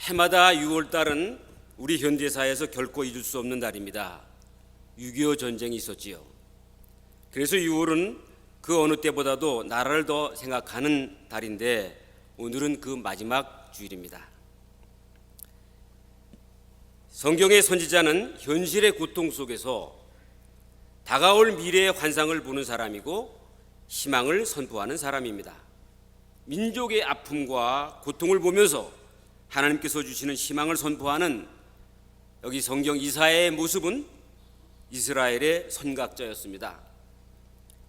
해마다 6월달은 우리 현대사에서 결코 잊을 수 없는 달입니다. 6.25 전쟁이 있었지요. 그래서 6월은 그 어느 때보다도 나라를 더 생각하는 달인데 오늘은 그 마지막 주일입니다. 성경의 선지자는 현실의 고통 속에서 다가올 미래의 환상을 보는 사람이고 희망을 선포하는 사람입니다. 민족의 아픔과 고통을 보면서 하나님께서 주시는 희망을 선포하는 여기 성경 이사야의 모습은 이스라엘의 선각자였습니다.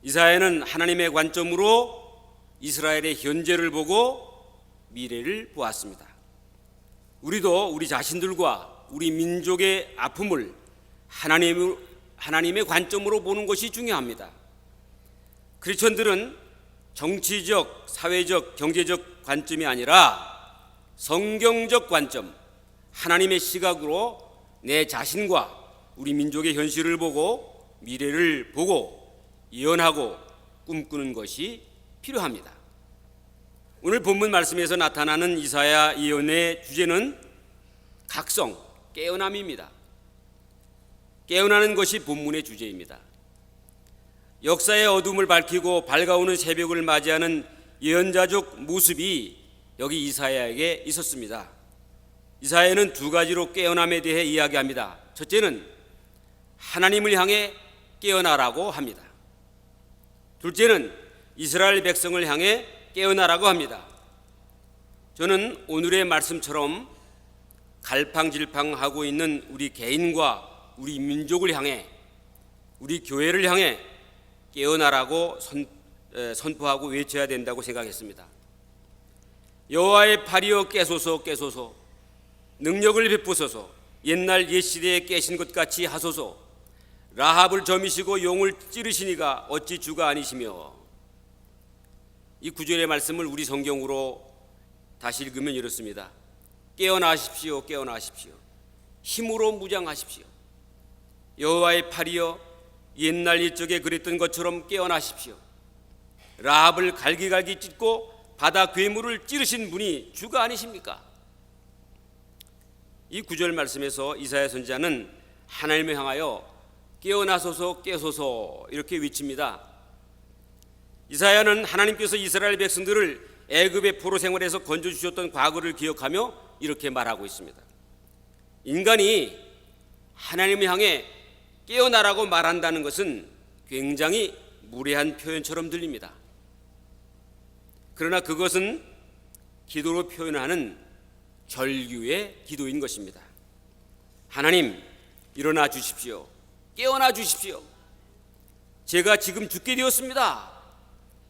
이사야는 하나님의 관점으로 이스라엘의 현재를 보고 미래를 보았습니다. 우리도 우리 자신들과 우리 민족의 아픔을 하나님의 관점으로 보는 것이 중요합니다. 크리스천들은 정치적, 사회적, 경제적 관점이 아니라 성경적 관점, 하나님의 시각으로 내 자신과 우리 민족의 현실을 보고 미래를 보고 예언하고 꿈꾸는 것이 필요합니다. 오늘 본문 말씀에서 나타나는 이사야 예언의 주제는 각성, 깨어남입니다. 깨어나는 것이 본문의 주제입니다. 역사의 어둠을 밝히고 밝아오는 새벽을 맞이하는 예언자적 모습이 여기 이사야에게 있었습니다. 이사야는 두 가지로 깨어남에 대해 이야기합니다. 첫째는 하나님을 향해 깨어나라고 합니다. 둘째는 이스라엘 백성을 향해 깨어나라고 합니다. 저는 오늘의 말씀처럼 갈팡질팡하고 있는 우리 개인과 우리 민족을 향해, 우리 교회를 향해 깨어나라고 선포하고 외쳐야 된다고 생각했습니다. 여호와의 팔이여 깨소서 깨소서, 능력을 베푸소서, 옛날 옛시대에 깨신 것 같이 하소서, 라합을 점이시고 용을 찌르시니가 어찌 주가 아니시며. 이 구절의 말씀을 우리 성경으로 다시 읽으면 이렇습니다. 깨어나십시오, 깨어나십시오. 힘으로 무장하십시오. 여호와의 팔이여 옛날 옛적에 그랬던 것처럼 깨어나십시오. 라합을 갈기갈기 찢고 바다 괴물을 찌르신 분이 주가 아니십니까? 이 구절 말씀에서 이사야 선지자는 하나님을 향하여 깨어나소서 깨소서 이렇게 외칩니다. 이사야는 하나님께서 이스라엘 백성들을 애굽의 포로 생활에서 건져주셨던 과거를 기억하며 이렇게 말하고 있습니다. 인간이 하나님을 향해 깨어나라고 말한다는 것은 굉장히 무례한 표현처럼 들립니다. 그러나 그것은 기도로 표현하는 절규의 기도인 것입니다. 하나님, 일어나 주십시오. 깨어나 주십시오. 제가 지금 죽게 되었습니다.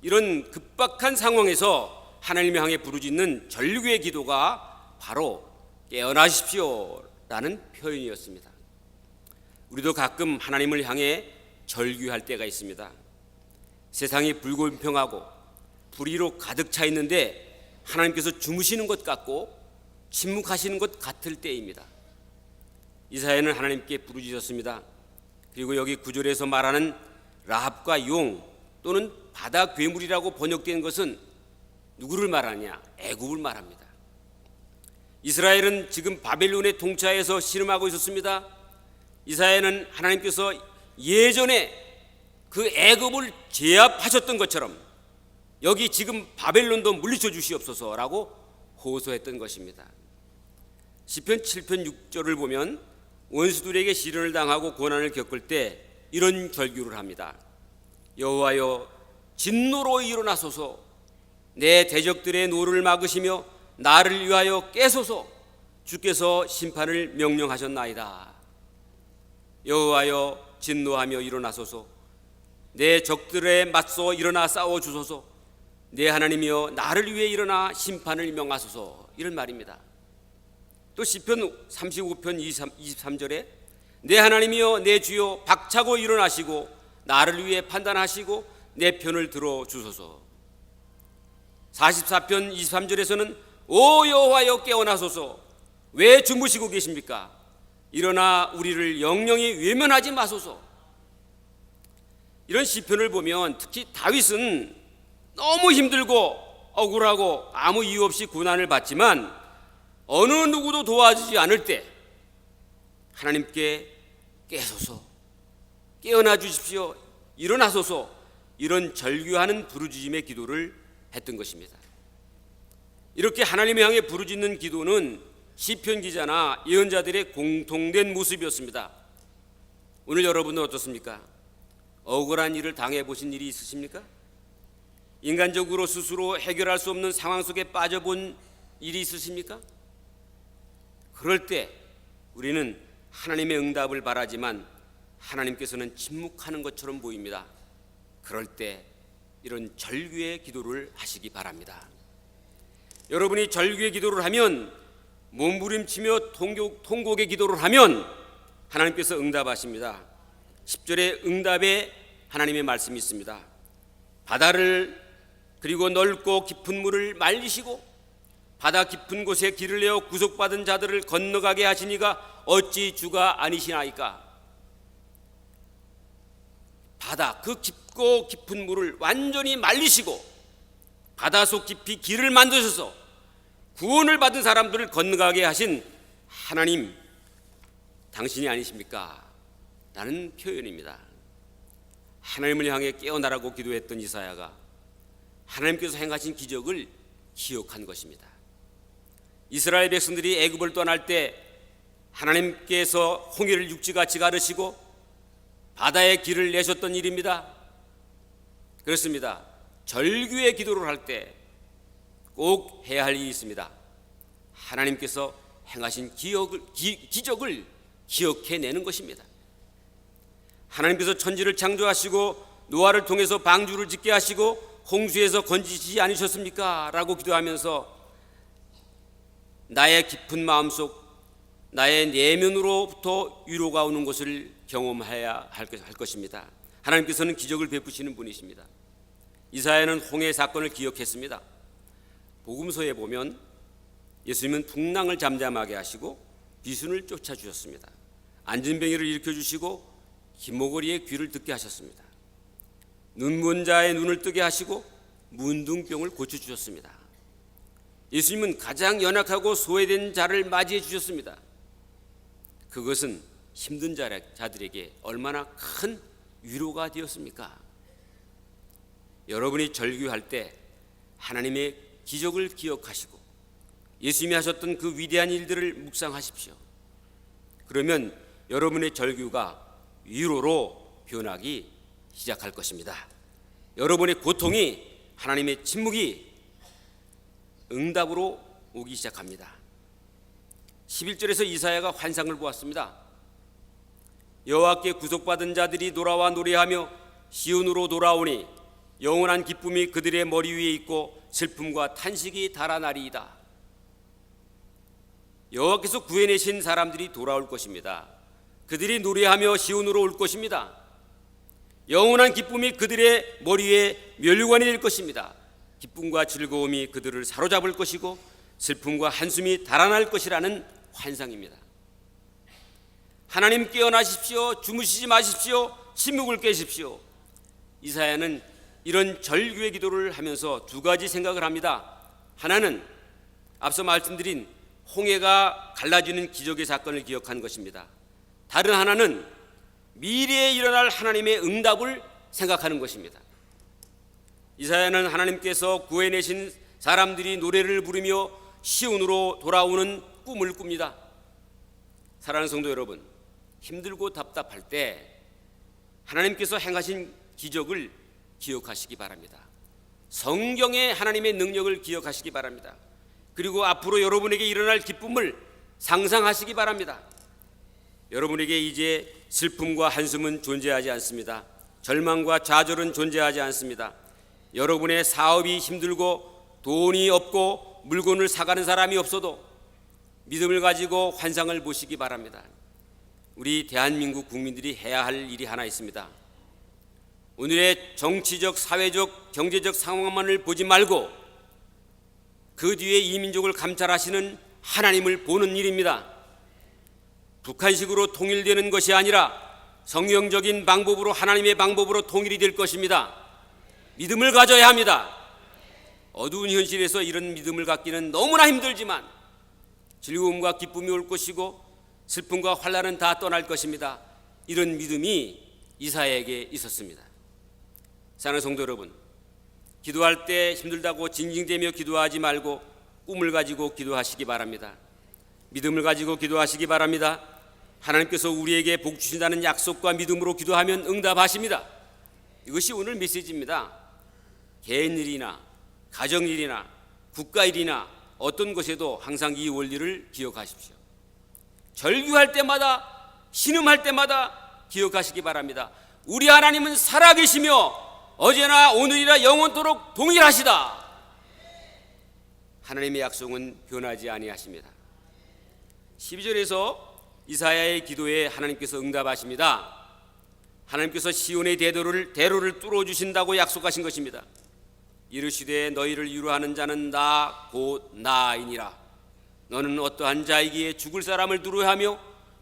이런 급박한 상황에서 하나님을 향해 부르짖는 절규의 기도가 바로 깨어나십시오 라는 표현이었습니다. 우리도 가끔 하나님을 향해 절규할 때가 있습니다. 세상이 불공평하고 불의로 가득 차 있는데 하나님께서 주무시는 것 같고 침묵하시는 것 같을 때입니다. 이사야는 하나님께 부르짖었습니다. 그리고 여기 9절에서 말하는 라합과 용 또는 바다 괴물이라고 번역된 것은 누구를 말하냐? 애굽을 말합니다. 이스라엘은 지금 바벨론의 통치하에서 신음하고 있었습니다. 이사야는 하나님께서 예전에 그 애굽을 제압하셨던 것처럼 여기 지금 바벨론도 물리쳐 주시옵소서라고 호소했던 것입니다. 시편 7편 6절을 보면 원수들에게 시련을 당하고 고난을 겪을 때 이런 절규를 합니다. 여호와여 진노로 일어나소서, 내 대적들의 노를 막으시며 나를 위하여 깨소서, 주께서 심판을 명령하셨나이다. 여호와여 진노하며 일어나소서, 내 적들에 맞서 일어나 싸워주소서, 내 하나님이여 나를 위해 일어나 심판을 명하소서. 이런 말입니다. 또 시편 35편 23절에 내 하나님이여 내 주여 박차고 일어나시고 나를 위해 판단하시고 내 편을 들어주소서. 44편 23절에서는 오 여호와여 깨어나소서, 왜 주무시고 계십니까? 일어나 우리를 영영히 외면하지 마소서. 이런 시편을 보면 특히 다윗은 너무 힘들고 억울하고 아무 이유 없이 고난을 받지만 어느 누구도 도와주지 않을 때 하나님께 깨소서, 깨어나 주십시오, 일어나소서, 이런 절규하는 부르짖음의 기도를 했던 것입니다. 이렇게 하나님을 향해 부르짖는 기도는 시편 기자나 예언자들의 공통된 모습이었습니다. 오늘 여러분은 어떻습니까? 억울한 일을 당해보신 일이 있으십니까? 인간적으로 스스로 해결할 수 없는 상황 속에 빠져본 일이 있으십니까? 그럴 때 우리는 하나님의 응답을 바라지만 하나님께서는 침묵하는 것처럼 보입니다. 그럴 때 이런 절규의 기도를 하시기 바랍니다. 여러분이 절규의 기도를 하면, 몸부림치며 통곡의 기도를 하면 하나님께서 응답하십니다. 10절에 응답에 하나님의 말씀이 있습니다. 바다를 그리고 넓고 깊은 물을 말리시고 바다 깊은 곳에 길을 내어 구속받은 자들을 건너가게 하시니가 어찌 주가 아니시나이까. 바다 그 깊고 깊은 물을 완전히 말리시고 바다 속 깊이 길을 만드셔서 구원을 받은 사람들을 건너가게 하신 하나님, 당신이 아니십니까? 라는 표현입니다. 하나님을 향해 깨어나라고 기도했던 이사야가 하나님께서 행하신 기적을 기억한 것입니다. 이스라엘 백성들이 애굽을 떠날 때 하나님께서 홍해를 육지같이 가르시고 바다의 길을 내셨던 일입니다. 그렇습니다. 절규의 기도를 할 때 꼭 해야 할 일이 있습니다. 하나님께서 행하신 기적을 기억해내는 것입니다. 하나님께서 천지를 창조하시고 노아를 통해서 방주를 짓게 하시고 홍수에서 건지시지 않으셨습니까? 라고 기도하면서 나의 깊은 마음속, 나의 내면으로부터 위로가 오는 것을 경험해야 할 것입니다. 하나님께서는 기적을 베푸시는 분이십니다. 이사야는 홍해 사건을 기억했습니다. 복음서에 보면 예수님은 풍랑을 잠잠하게 하시고 비순을 쫓아주셨습니다. 안진뱅이를 일으켜주시고 기모거리의 귀를 듣게 하셨습니다. 눈먼 자의 눈을 뜨게 하시고 문둥병을 고쳐주셨습니다. 예수님은 가장 연약하고 소외된 자를 맞이해 주셨습니다. 그것은 힘든 자들에게 얼마나 큰 위로가 되었습니까? 여러분이 절규할 때 하나님의 기적을 기억하시고 예수님이 하셨던 그 위대한 일들을 묵상하십시오. 그러면 여러분의 절규가 위로로 변하기 시작할 것입니다. 여러분의 고통이, 하나님의 침묵이 응답으로 오기 시작합니다. 11절에서 이사야가 환상을 보았습니다. 여호와께 구속받은 자들이 돌아와 노래하며 시온으로 돌아오니 영원한 기쁨이 그들의 머리 위에 있고 슬픔과 탄식이 달아나리이다. 여호와께서 구해내신 사람들이 돌아올 것입니다. 그들이 노래하며 시온으로 올 것입니다. 영원한 기쁨이 그들의 머리에 멸관이 될 것입니다. 기쁨과 즐거움이 그들을 사로잡을 것이고 슬픔과 한숨이 달아날 것이라는 환상입니다. 하나님 깨어나십시오. 주무시지 마십시오. 침묵을 깨십시오. 이사야는 이런 절규의 기도를 하면서 두 가지 생각을 합니다. 하나는 앞서 말씀드린 홍해가 갈라지는 기적의 사건을 기억한 것입니다. 다른 하나는 미래에 일어날 하나님의 응답을 생각하는 것입니다. 이사야는 하나님께서 구해내신 사람들이 노래를 부르며 시온으로 돌아오는 꿈을 꿉니다. 사랑하는 성도 여러분, 힘들고 답답할 때 하나님께서 행하신 기적을 기억하시기 바랍니다. 성경의 하나님의 능력을 기억하시기 바랍니다. 그리고 앞으로 여러분에게 일어날 기쁨을 상상하시기 바랍니다. 여러분에게 이제 슬픔과 한숨은 존재하지 않습니다. 절망과 좌절은 존재하지 않습니다. 여러분의 사업이 힘들고 돈이 없고 물건을 사가는 사람이 없어도 믿음을 가지고 환상을 보시기 바랍니다. 우리 대한민국 국민들이 해야 할 일이 하나 있습니다. 오늘의 정치적, 사회적, 경제적 상황만을 보지 말고 그 뒤에 이 민족을 감찰하시는 하나님을 보는 일입니다. 북한식으로 통일되는 것이 아니라 성경적인 방법으로, 하나님의 방법으로 통일이 될 것입니다. 믿음을 가져야 합니다. 어두운 현실에서 이런 믿음을 갖기는 너무나 힘들지만 즐거움과 기쁨이 올 것이고 슬픔과 환난은 다 떠날 것입니다. 이런 믿음이 이사야에게 있었습니다. 사랑하는 성도 여러분, 기도할 때 힘들다고 징징대며 기도하지 말고 꿈을 가지고 기도하시기 바랍니다. 믿음을 가지고 기도하시기 바랍니다. 하나님께서 우리에게 복 주신다는 약속과 믿음으로 기도하면 응답하십니다. 이것이 오늘 메시지입니다. 개인 일이나 가정 일이나 국가 일이나 어떤 것에도 항상 이 원리를 기억하십시오. 절규할 때마다, 신음할 때마다 기억하시기 바랍니다. 우리 하나님은 살아계시며 어제나 오늘이라 영원토록 동일하시다. 하나님의 약속은 변하지 아니하십니다. 12절에서 이사야의 기도에 하나님께서 응답하십니다. 하나님께서 시온의 대로를 뚫어주신다고 약속하신 것입니다. 이르시되 너희를 위로하는 자는 나 곧 나이니라. 너는 어떠한 자이기에 죽을 사람을 두려워하며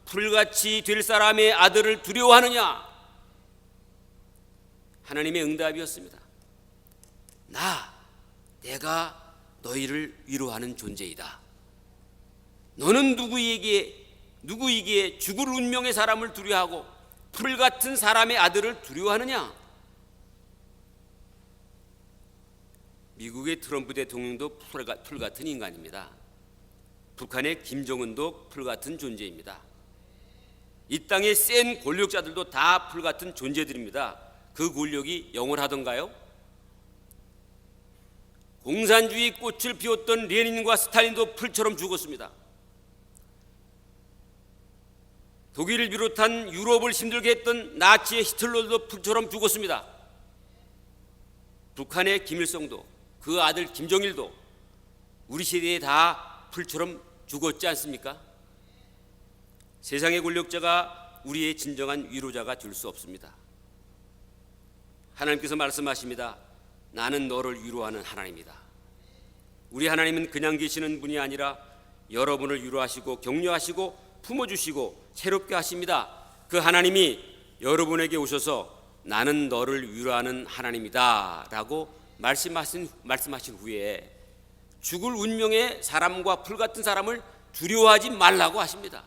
풀같이 될 사람의 아들을 두려워하느냐. 하나님의 응답이었습니다. 내가 너희를 위로하는 존재이다. 너는 누구이기에 죽을 운명의 사람을 두려워하고 풀같은 사람의 아들을 두려워하느냐. 미국의 트럼프 대통령도 풀같은 인간입니다. 북한의 김정은도 풀같은 존재입니다. 이 땅의 센 권력자들도 다 풀같은 존재들입니다. 그 권력이 영원하던가요? 공산주의 꽃을 피웠던 레닌과 스탈린도 풀처럼 죽었습니다. 독일을 비롯한 유럽을 힘들게 했던 나치의 히틀러도 풀처럼 죽었습니다. 북한의 김일성도 그 아들 김정일도 우리 시대에 다 풀처럼 죽었지 않습니까? 세상의 권력자가 우리의 진정한 위로자가 될 수 없습니다. 하나님께서 말씀하십니다. 나는 너를 위로하는 하나님이다. 우리 하나님은 그냥 계시는 분이 아니라 여러분을 위로하시고 격려하시고 품어주시고 새롭게 하십니다. 그 하나님이 여러분에게 오셔서 나는 너를 위로하는 하나님이다 라고 말씀하신 후에 죽을 운명의 사람과 풀같은 사람을 두려워하지 말라고 하십니다.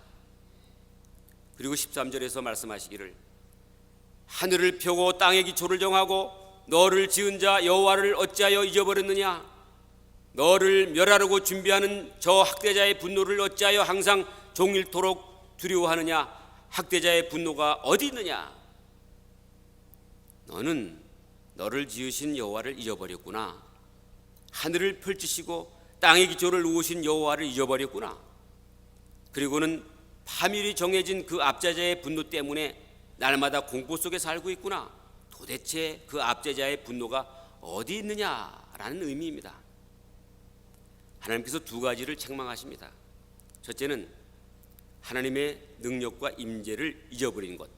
그리고 13절에서 말씀하시기를 하늘을 펴고 땅의 기초를 정하고 너를 지은 자 여호와를 어찌하여 잊어버렸느냐. 너를 멸하려고 준비하는 저 학대자의 분노를 어찌하여 항상 종일토록 두려워하느냐. 학대자의 분노가 어디 있느냐. 너는 너를 지으신 여호와를 잊어버렸구나. 하늘을 펼치시고 땅의 기초를 놓으신 여호와를 잊어버렸구나. 그리고는 파멸이 정해진 그 압제자의 분노 때문에 날마다 공포 속에 살고 있구나. 도대체 그 압제자의 분노가 어디 있느냐라는 의미입니다. 하나님께서 두 가지를 책망하십니다. 첫째는 하나님의 능력과 임재를 잊어버린 것.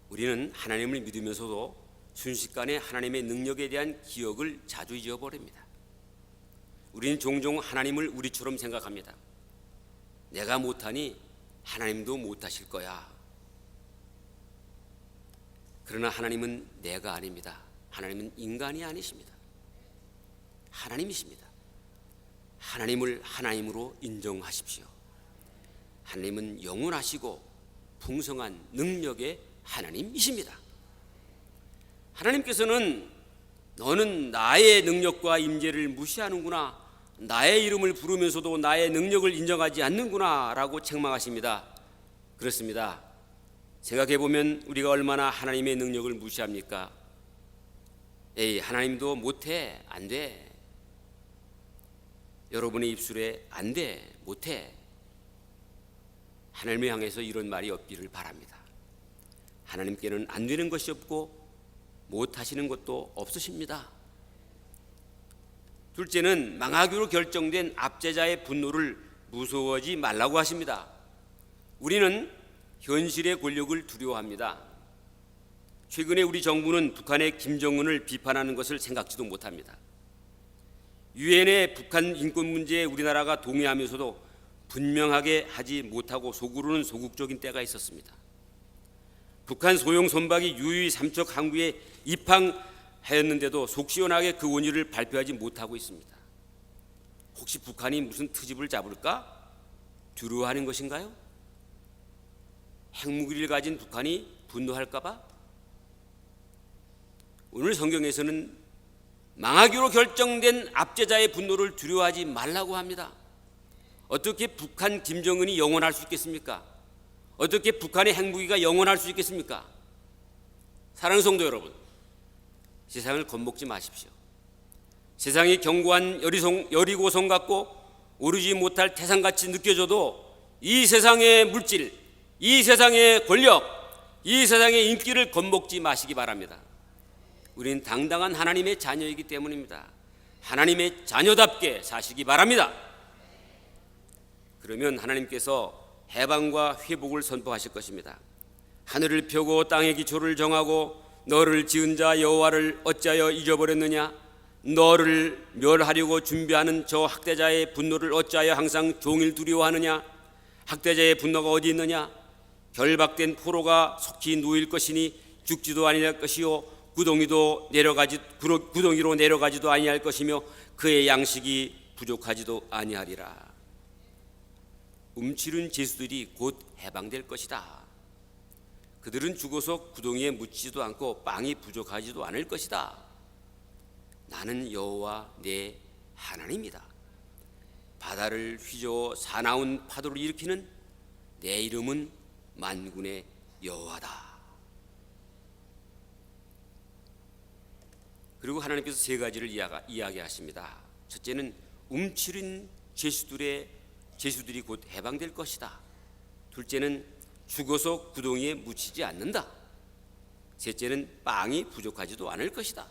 우리는 하나님을 믿으면서도 순식간에 하나님의 능력에 대한 기억을 자주 잊어버립니다. 우리는 종종 하나님을 우리처럼 생각합니다. 내가 못하니 하나님도 못하실 거야. 그러나 하나님은 내가 아닙니다. 하나님은 인간이 아니십니다. 하나님이십니다. 하나님을 하나님으로 인정하십시오. 하나님은 영원하시고 풍성한 능력의 하나님이십니다. 하나님께서는 너는 나의 능력과 임재를 무시하는구나. 나의 이름을 부르면서도 나의 능력을 인정하지 않는구나 라고 책망하십니다. 그렇습니다. 생각해보면 우리가 얼마나 하나님의 능력을 무시합니까? 에이, 하나님도 못해, 안 돼. 여러분의 입술에 안 돼, 못해. 하나님을 향해서 이런 말이 없기를 바랍니다. 하나님께는 안 되는 것이 없고 못하시는 것도 없으십니다. 둘째는 망하기로 결정된 압제자의 분노를 무서워하지 말라고 하십니다. 우리는 현실의 권력을 두려워합니다. 최근에 우리 정부는 북한의 김정은을 비판하는 것을 생각지도 못합니다. 유엔의 북한 인권 문제에 우리나라가 동의하면서도 분명하게 하지 못하고 속으로는 소극적인 때가 있었습니다. 북한 소형 선박이 유유히 삼척 항구에 입항하였는데도 속 시원하게 그 원인을 발표하지 못하고 있습니다. 혹시 북한이 무슨 트집을 잡을까 두려워하는 것인가요? 핵무기를 가진 북한이 분노할까 봐? 오늘 성경에서는 망하기로 결정된 압제자의 분노를 두려워하지 말라고 합니다. 어떻게 북한 김정은이 영원할 수 있겠습니까? 어떻게 북한의 핵무기가 영원할 수 있겠습니까? 사랑하는 성도 여러분, 세상을 겁먹지 마십시오. 세상이 견고한 여리고성 같고 오르지 못할 태산같이 느껴져도 이 세상의 물질, 이 세상의 권력, 이 세상의 인기를 겁먹지 마시기 바랍니다. 우리는 당당한 하나님의 자녀이기 때문입니다. 하나님의 자녀답게 사시기 바랍니다. 그러면 하나님께서 해방과 회복을 선포하실 것입니다. 하늘을 펴고 땅의 기초를 정하고 너를 지은 자 여호와를 어찌하여 잊어버렸느냐? 너를 멸하려고 준비하는 저 학대자의 분노를 어찌하여 항상 종일 두려워하느냐? 학대자의 분노가 어디 있느냐? 결박된 포로가 속히 누일 것이니 죽지도 아니할 것이요 구덩이로 내려가지도 아니할 것이며 그의 양식이 부족하지도 아니하리라. 움츠린 죄수들이 곧 해방될 것이다. 그들은 죽어서 구덩이에 묻지도 않고 빵이 부족하지도 않을 것이다. 나는 여호와 내 하나님이다. 바다를 휘저어 사나운 파도를 일으키는 내 이름은 만군의 여호와다. 그리고 하나님께서 세 가지를 이야기하십니다. 첫째는 움츠린 죄수들이 곧 해방될 것이다. 둘째는 죽어서 구덩이에 묻히지 않는다. 셋째는 빵이 부족하지도 않을 것이다.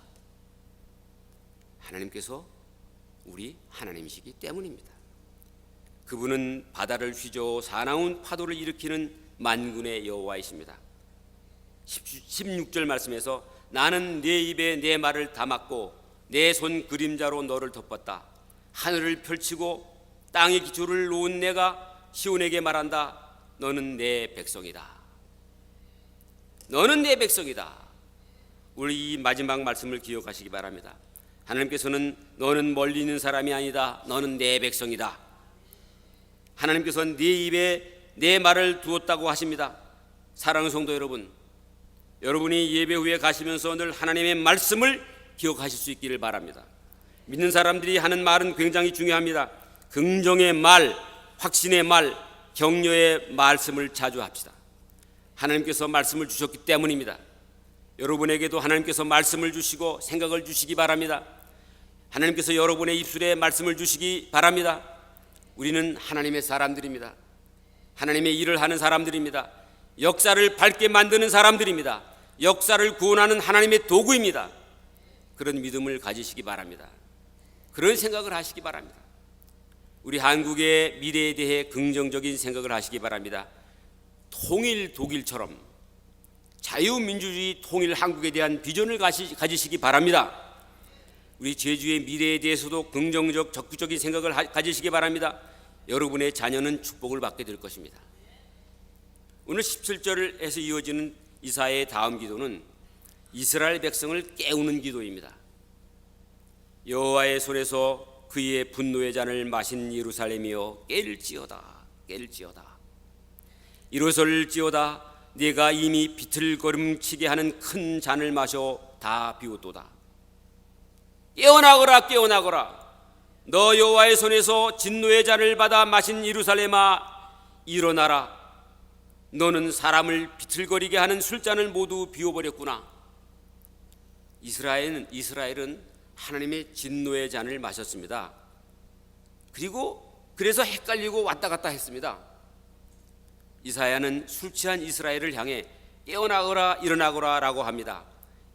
하나님께서 우리 하나님이시기 때문입니다. 그분은 바다를 휘저어 사나운 파도를 일으키는 만군의 여호와이십니다. 16절 말씀에서 나는 네 입에 내 말을 담았고 내 손 그림자로 너를 덮었다. 하늘을 펼치고 땅의 기초를 놓은 내가 시온에게 말한다. 너는 내 백성이다. 너는 내 백성이다. 우리 이 마지막 말씀을 기억하시기 바랍니다. 하나님께서는 너는 멀리 있는 사람이 아니다. 너는 내 백성이다. 하나님께서는 네 입에 내 말을 두었다고 하십니다. 사랑하는 성도 여러분, 여러분이 예배 후에 가시면서 늘 하나님의 말씀을 기억하실 수 있기를 바랍니다. 믿는 사람들이 하는 말은 굉장히 중요합니다. 긍정의 말, 확신의 말, 격려의 말씀을 자주 합시다. 하나님께서 말씀을 주셨기 때문입니다. 여러분에게도 하나님께서 말씀을 주시고 생각을 주시기 바랍니다. 하나님께서 여러분의 입술에 말씀을 주시기 바랍니다. 우리는 하나님의 사람들입니다. 하나님의 일을 하는 사람들입니다. 역사를 밝게 만드는 사람들입니다. 역사를 구원하는 하나님의 도구입니다. 그런 믿음을 가지시기 바랍니다. 그런 생각을 하시기 바랍니다. 우리 한국의 미래에 대해 긍정적인 생각을 하시기 바랍니다. 통일 독일처럼 자유민주주의 통일 한국에 대한 비전을 가지시기 바랍니다. 우리 제주의 미래에 대해서도 긍정적 적극적인 생각을 가지시기 바랍니다. 여러분의 자녀는 축복을 받게 될 것입니다. 오늘 17절에서 이어지는 이사야의 다음 기도는 이스라엘 백성을 깨우는 기도입니다. 여호와의 손에서 그의 분노의 잔을 마신 예루살렘이여 깰지어다. 일어설지어다. 네가 이미 비틀거림치게 하는 큰 잔을 마셔 다 비웠도다. 깨어나거라. 너 여호와의 손에서 진노의 잔을 받아 마신 예루살렘아 일어나라. 너는 사람을 비틀거리게 하는 술잔을 모두 비워버렸구나. 이스라엘은 하나님의 진노의 잔을 마셨습니다. 그래서 헷갈리고 왔다 갔다 했습니다. 이사야는 술 취한 이스라엘을 향해 깨어나거라 일어나거라 라고 합니다.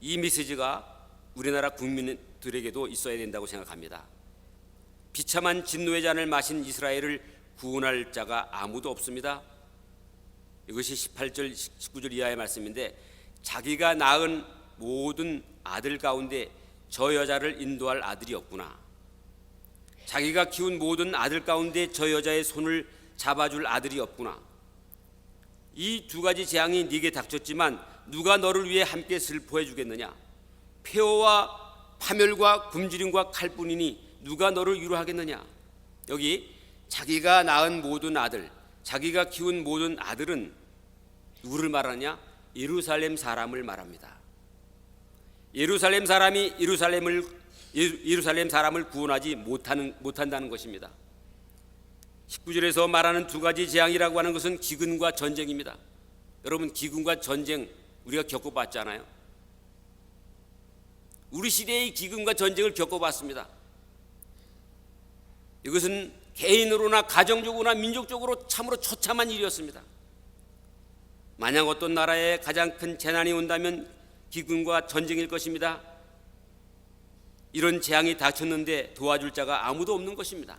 이 메시지가 우리나라 국민들에게도 있어야 된다고 생각합니다. 비참한 진노의 잔을 마신 이스라엘을 구원할 자가 아무도 없습니다. 이것이 18절 19절 이하의 말씀인데, 자기가 낳은 모든 아들 가운데 저 여자를 인도할 아들이 없구나. 자기가 키운 모든 아들 가운데 저 여자의 손을 잡아줄 아들이 없구나. 이 두 가지 재앙이 네게 닥쳤지만 누가 너를 위해 함께 슬퍼해 주겠느냐? 폐허와 파멸과 굶주림과 칼뿐이니 누가 너를 위로하겠느냐? 여기 자기가 낳은 모든 아들, 자기가 키운 모든 아들은 누구를 말하냐? 예루살렘 사람을 말합니다. 예루살렘 사람이 예루살렘 사람을 구원하지 못한다는 것입니다. 19절에서 말하는 두 가지 재앙이라고 하는 것은 기근과 전쟁입니다. 여러분, 기근과 전쟁 우리가 겪어봤잖아요. 우리 시대의 기근과 전쟁을 겪어봤습니다. 이것은 개인으로나 가정적으로나 민족적으로 참으로 처참한 일이었습니다. 만약 어떤 나라에 가장 큰 재난이 온다면 기근과 전쟁일 것입니다. 이런 재앙이 닥쳤는데 도와줄 자가 아무도 없는 것입니다.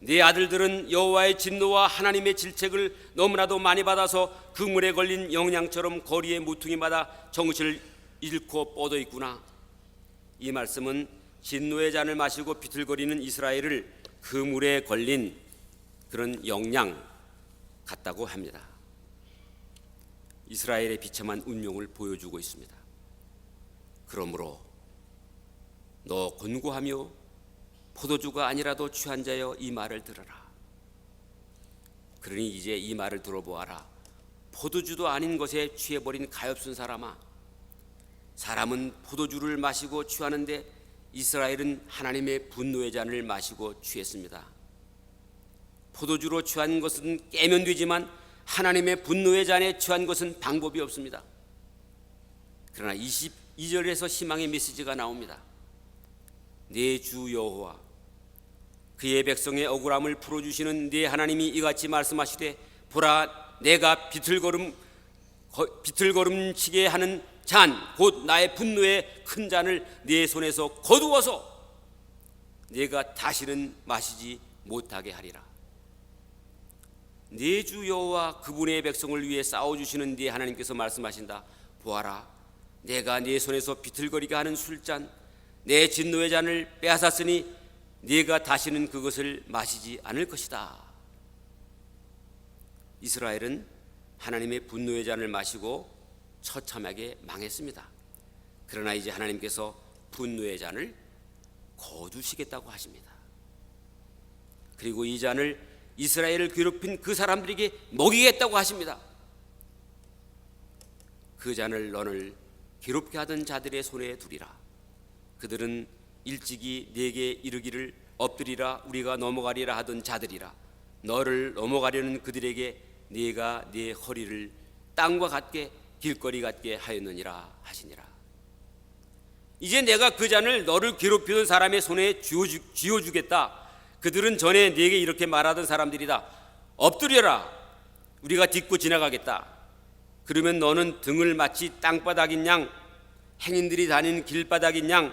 네 아들들은 여호와의 진노와 하나님의 질책을 너무나도 많이 받아서 그물에 걸린 영양처럼 거리에 모퉁이마다 정신을 잃고 뻗어 있구나. 이 말씀은 진노의 잔을 마시고 비틀거리는 이스라엘을 그물에 걸린 그런 영양 같다고 합니다. 이스라엘의 비참한 운명을 보여주고 있습니다. 그러므로 너 곤고하며 포도주가 아니라도 취한 자여 이 말을 들어라. 그러니 이제 이 말을 들어보아라. 포도주도 아닌 것에 취해버린 가엾은 사람아, 사람은 포도주를 마시고 취하는데 이스라엘은 하나님의 분노의 잔을 마시고 취했습니다. 포도주로 취한 것은 깨면 되지만 하나님의 분노의 잔에 취한 것은 방법이 없습니다. 그러나 22절에서 희망의 메시지가 나옵니다. 네 주 여호와 그의 백성의 억울함을 풀어주시는 네 하나님이 이같이 말씀하시되, 보라, 내가 비틀거름치게 하는 잔, 곧 나의 분노의 큰 잔을 네 손에서 거두어서 네가 다시는 마시지 못하게 하리라. 네 주 여호와 그분의 백성을 위해 싸워주시는 네 하나님께서 말씀하신다. 보아라, 내가 네 손에서 비틀거리게 하는 술잔, 내 진노의 잔을 빼앗았으니 네가 다시는 그것을 마시지 않을 것이다. 이스라엘은 하나님의 분노의 잔을 마시고 처참하게 망했습니다. 그러나 이제 하나님께서 분노의 잔을 거두시겠다고 하십니다. 그리고 이 잔을 이스라엘을 괴롭힌 그 사람들에게 먹이겠다고 하십니다. 그 잔을 너를 괴롭게 하던 자들의 손에 두리라. 그들은 일찍이 네게 이르기를 엎드리라 우리가 넘어가리라 하던 자들이라. 너를 넘어가려는 그들에게 네가 네 허리를 땅과 같게 길거리 같게 하였느니라 하시니라. 이제 내가 그 잔을 너를 괴롭히던 사람의 손에 쥐어주겠다. 그들은 전에 네게 이렇게 말하던 사람들이다. 엎드려라, 우리가 딛고 지나가겠다. 그러면 너는 등을 마치 땅바닥인 양, 행인들이 다니는 길바닥인 양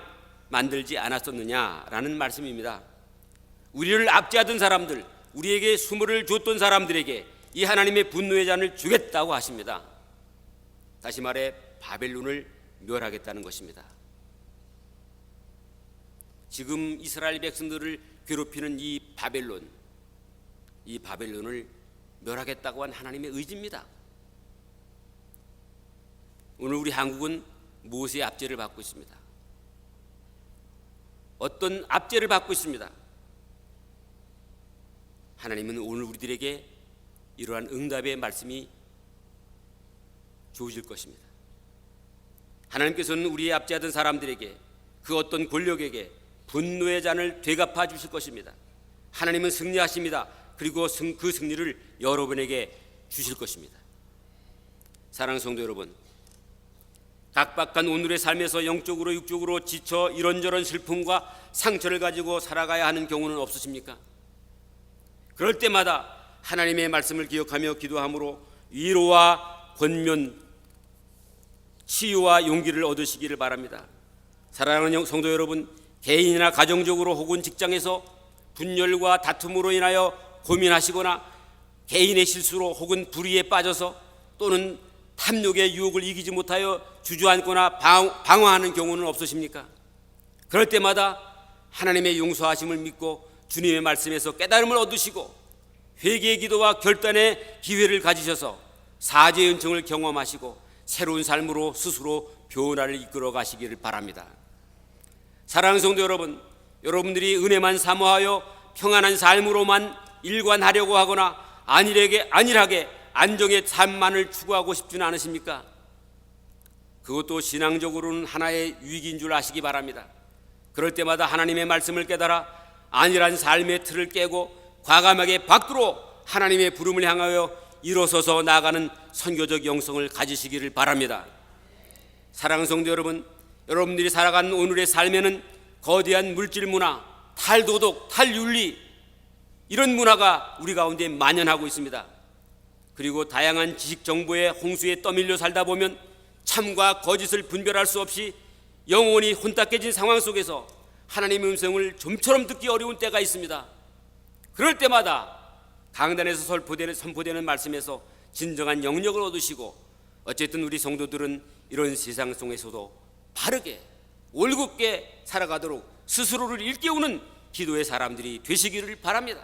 만들지 않았었느냐라는 말씀입니다. 우리를 압제하던 사람들, 우리에게 수모를 줬던 사람들에게 이 하나님의 분노의 잔을 주겠다고 하십니다. 다시 말해 바벨론을 멸하겠다는 것입니다. 지금 이스라엘 백성들을 괴롭히는 이 바벨론을 멸하겠다고 한 하나님의 의지입니다. 오늘 우리 한국은 무엇의 압제를 받고 있습니다? 어떤 압제를 받고 있습니다? 하나님은 오늘 우리들에게 이러한 응답의 말씀이 주어질 것입니다. 하나님께서는 우리의 압제하던 사람들에게, 그 어떤 권력에게 분노의 잔을 되갚아 주실 것입니다. 하나님은 승리하십니다. 그리고 그 승리를 여러분에게 주실 것입니다. 사랑하는 성도 여러분, 각박한 오늘의 삶에서 영적으로 육적으로 지쳐 이런저런 슬픔과 상처를 가지고 살아가야 하는 경우는 없으십니까? 그럴 때마다 하나님의 말씀을 기억하며 기도함으로 위로와 권면, 치유와 용기를 얻으시기를 바랍니다. 사랑하는 성도 여러분, 개인이나 가정적으로 혹은 직장에서 분열과 다툼으로 인하여 고민하시거나 개인의 실수로 혹은 불의에 빠져서 또는 탐욕의 유혹을 이기지 못하여 주저앉거나 방황하는 경우는 없으십니까? 그럴 때마다 하나님의 용서하심을 믿고 주님의 말씀에서 깨달음을 얻으시고 회개의 기도와 결단의 기회를 가지셔서 사죄의 은총을 경험하시고 새로운 삶으로 스스로 변화를 이끌어 가시기를 바랍니다. 사랑하는 성도 여러분, 여러분들이 은혜만 사모하여 평안한 삶으로만 일관하려고 하거나 안일하게 안정의 삶만을 추구하고 싶지는 않으십니까? 그것도 신앙적으로는 하나의 위기인 줄 아시기 바랍니다. 그럴 때마다 하나님의 말씀을 깨달아 안일한 삶의 틀을 깨고 과감하게 밖으로 하나님의 부름을 향하여 일어서서 나아가는 선교적 영성을 가지시기를 바랍니다. 사랑하는 성도 여러분, 여러분들이 살아가는 오늘의 삶에는 거대한 물질 문화, 탈도덕, 탈윤리 이런 문화가 우리 가운데 만연하고 있습니다. 그리고 다양한 지식 정보의 홍수에 떠밀려 살다 보면 참과 거짓을 분별할 수 없이 영혼이 혼탁해진 상황 속에서 하나님의 음성을 좀처럼 듣기 어려운 때가 있습니다. 그럴 때마다 강단에서 선포되는 말씀에서 진정한 영역을 얻으시고, 어쨌든 우리 성도들은 이런 세상 속에서도 바르게 올곧게 살아가도록 스스로를 일깨우는 기도의 사람들이 되시기를 바랍니다.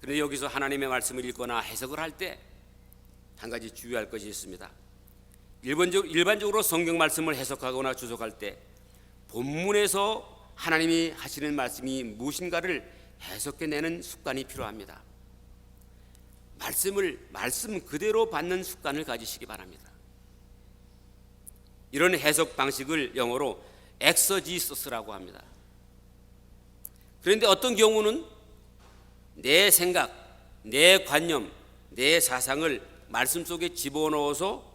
그런데 여기서 하나님의 말씀을 읽거나 해석을 할 때 한 가지 주의할 것이 있습니다. 일반적으로 성경 말씀을 해석하거나 주석할 때 본문에서 하나님이 하시는 말씀이 무엇인가를 해석해내는 습관이 필요합니다. 말씀 그대로 받는 습관을 가지시기 바랍니다. 이런 해석 방식을 영어로 엑서지스라고 합니다. 그런데 어떤 경우는 내 생각, 내 관념, 내 사상을 말씀 속에 집어넣어서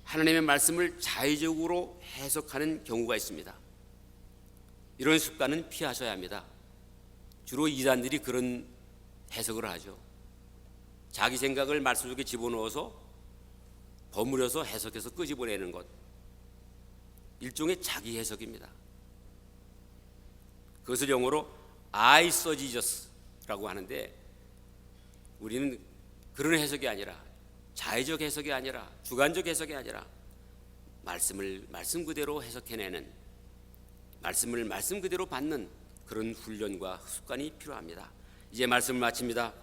하나님의 말씀을 자의적으로 해석하는 경우가 있습니다. 이런 습관은 피하셔야 합니다. 주로 이단들이 그런 해석을 하죠. 자기 생각을 말씀 속에 집어넣어서 버무려서 해석해서 끄집어내는 것, 일종의 자기 해석입니다. 그것을 영어로 아이서지저스라고 하는데, 우리는 그런 해석이 아니라, 자의적 해석이 아니라, 주관적 해석이 아니라 말씀을 말씀 그대로 해석해내는, 말씀을 말씀 그대로 받는 그런 훈련과 습관이 필요합니다. 이제 말씀을 마칩니다.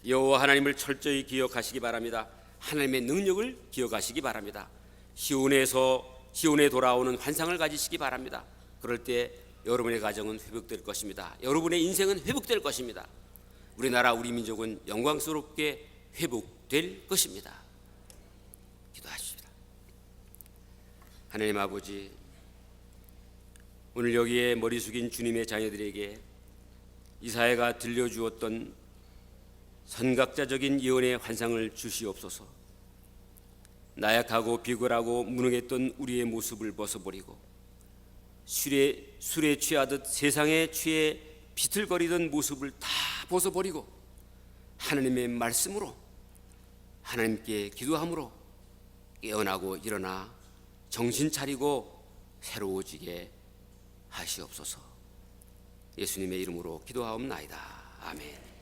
여호와 하나님을 철저히 기억하시기 바랍니다. 하나님의 능력을 기억하시기 바랍니다. 시온에 돌아오는 환상을 가지시기 바랍니다. 그럴 때 여러분의 가정은 회복될 것입니다. 여러분의 인생은 회복될 것입니다. 우리나라, 우리 민족은 영광스럽게 회복될 것입니다. 기도하십시다. 하나님 아버지, 오늘 여기에 머리 숙인 주님의 자녀들에게 이사야가 들려주었던 선각자적인 예언의 환상을 주시옵소서. 나약하고 비굴하고 무능했던 우리의 모습을 벗어버리고 술에 취하듯 세상에 취해 비틀거리던 모습을 다 벗어버리고 하나님의 말씀으로, 하나님께 기도함으로 깨어나고 일어나 정신 차리고 새로워지게 하시옵소서. 예수님의 이름으로 기도하옵나이다. 아멘.